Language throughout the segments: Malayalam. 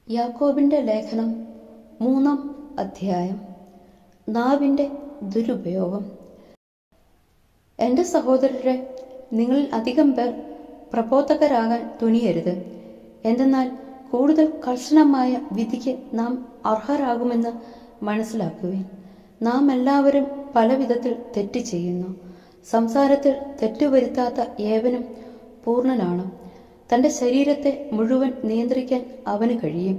യാക്കോബിന്റെ ലേഖനം 3-ാം അധ്യായം. നാവിന്റെ ദുരുപയോഗം. എൻ്റെ സഹോദരരെ, നിങ്ങളിൽ അധികം പേർ പ്രബോധകരാകാൻ തുനിയരുത്. എന്തെന്നാൽ കൂടുതൽ കർശനമായ വിധിക്ക് നാം അർഹരാകുമെന്ന് മനസ്സിലാക്കുവിൻ. നാം എല്ലാവരും പല വിധത്തിൽ തെറ്റ് ചെയ്യുന്നു. സംസാരത്തിൽ തെറ്റുവരുത്താത്ത ഏവനും പൂർണ്ണനാണ്. തൻ്റെ ശരീരത്തെ മുഴുവൻ നിയന്ത്രിക്കാൻ അവന് കഴിയും.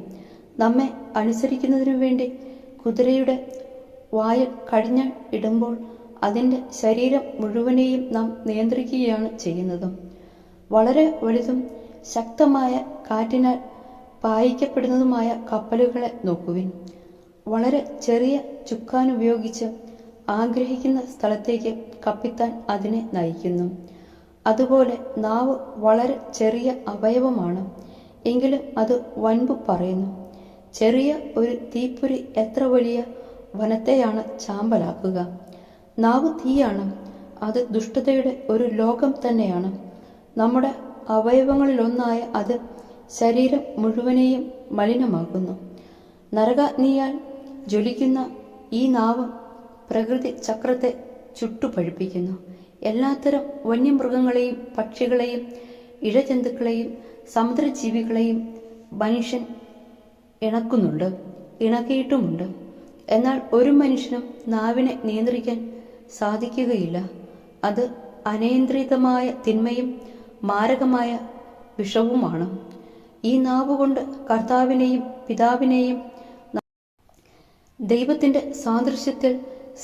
നമ്മെ അനുസരിക്കുന്നതിനു വേണ്ടി കുതിരയുടെ വായിൽ കടിഞ്ഞാൺ ഇടുമ്പോൾ അതിൻ്റെ ശരീരം മുഴുവനെയും നാം നിയന്ത്രിക്കുകയാണ് ചെയ്യുന്നത്. വളരെ വലുതും ശക്തമായ കാറ്റിനാൽ പായിക്കപ്പെടുന്നതുമായ കപ്പലുകളെ നോക്കുവിൻ. വളരെ ചെറിയ ചുക്കാനുപയോഗിച്ച് ആഗ്രഹിക്കുന്ന സ്ഥലത്തേക്ക് കപ്പിത്താൻ അതിനെ നയിക്കുന്നു. അതുപോലെ നാവ് വളരെ ചെറിയ അവയവമാണ്, എങ്കിലും അത് വൻപു പറയുന്നു. ചെറിയ ഒരു തീപ്പൊരി എത്ര വലിയ വനത്തെയാണ് ചാമ്പലാക്കുക. നാവ് തീയാണ്, അത് ദുഷ്ടതയുടെ ഒരു ലോകം തന്നെയാണ്. നമ്മുടെ അവയവങ്ങളിലൊന്നായ അത് ശരീരം മുഴുവനെയും മലിനമാക്കുന്നു. നരകാഗ്നിയാൽ ജ്വലിക്കുന്ന ഈ നാവ് പ്രകൃതി ചക്രത്തെ ചുട്ടുപഴിപ്പിക്കുന്നു. എല്ലാത്തരം വന്യമൃഗങ്ങളെയും പക്ഷികളെയും ഇഴജന്തുക്കളെയും സമുദ്രജീവികളെയും മനുഷ്യൻ ഇണക്കിയിട്ടുമുണ്ട്. എന്നാൽ ഒരു മനുഷ്യനും നാവിനെ നിയന്ത്രിക്കാൻ സാധിക്കുകയില്ല. അത് അനിയന്ത്രിതമായ തിന്മയും മാരകമായ വിഷവുമാണ്. ഈ നാവുകൊണ്ട് കർത്താവിനെയും പിതാവിനെയും ദൈവത്തിൻ്റെ സാദൃശ്യത്തിൽ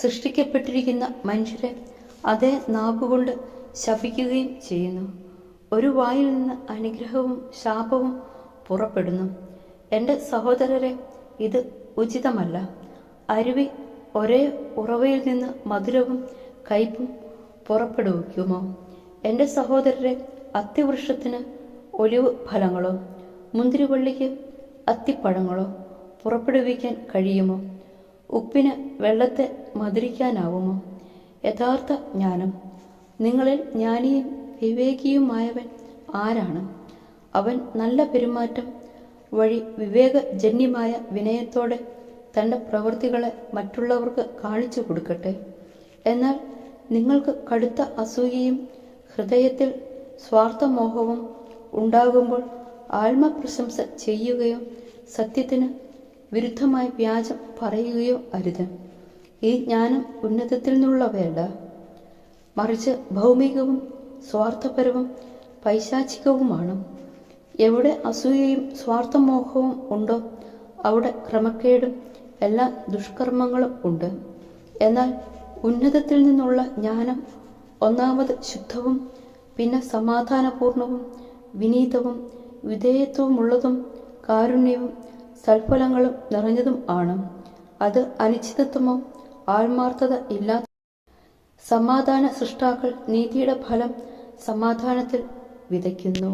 സൃഷ്ടിക്കപ്പെട്ടിരിക്കുന്ന മനുഷ്യരെ അതേ നാവുകൊണ്ട് ശപിക്കുകയും ചെയ്യുന്നു. ഒരു വായിൽ നിന്ന് അനുഗ്രഹവും ശാപവും പുറപ്പെടുന്നു. എൻ്റെ സഹോദരരെ, ഇത് ഉചിതമല്ല. അരുവി ഒരേ ഉറവയിൽ നിന്ന് മധുരവും കയ്പും പുറപ്പെടുവിക്കുമോ? എൻ്റെ സഹോദരരെ, അത്തിവൃക്ഷത്തിന് ഒലിവ് ഫലങ്ങളോ മുന്തിരിവള്ളിക്ക് അത്തിപ്പഴങ്ങളോ പുറപ്പെടുവിക്കാൻ കഴിയുമോ? ഉപ്പിന് വെള്ളത്തെ മധുരിക്കാനാവുമോ? യഥാർത്ഥ ജ്ഞാനം. നിങ്ങളിൽ ജ്ഞാനിയും വിവേകിയുമായവൻ ആരാണ്? അവൻ നല്ല പെരുമാറ്റം വഴി വിവേകജന്യമായ വിനയത്തോടെ തൻ്റെ പ്രവൃത്തികളെ മറ്റുള്ളവർക്ക് കാണിച്ചു കൊടുക്കട്ടെ. എന്നാൽ നിങ്ങൾക്ക് കടുത്ത അസൂയയും ഹൃദയത്തിൽ സ്വാർത്ഥമോഹവും ഉണ്ടാകുമ്പോൾ ആത്മപ്രശംസ ചെയ്യുകയോ സത്യത്തിന് വിരുദ്ധമായി വ്യാജം പറയുകയോ അരുത്. ഈ ജ്ഞാനം ഉന്നതത്തിൽ നിന്നുള്ളവയല്ല, മറിച്ച് ഭൗമികവും സ്വാർത്ഥപരവും പൈശാചികവുമാണ്. എവിടെ അസൂയയും സ്വാർത്ഥമോഹവും ഉണ്ടോ, അവിടെ ക്രമക്കേടും എല്ലാ ദുഷ്കർമ്മങ്ങളും ഉണ്ട്. എന്നാൽ ഉന്നതത്തിൽ നിന്നുള്ള ജ്ഞാനം ഒന്നാമത് ശുദ്ധവും, പിന്നെ സമാധാനപൂർണവും, വിനീതവും, വിധേയത്വമുള്ളതും, കാരുണ്യവും സൽഫലങ്ങളും നിറഞ്ഞതും ആണ്. അത് അനിശ്ചിതത്വമോ ആത്മാർത്ഥത ഇല്ലാത്ത സമാധാന സൃഷ്ടാക്കൾ നീതിയുടെ ഫലം സമാധാനത്തിൽ വിതയ്ക്കുന്നു.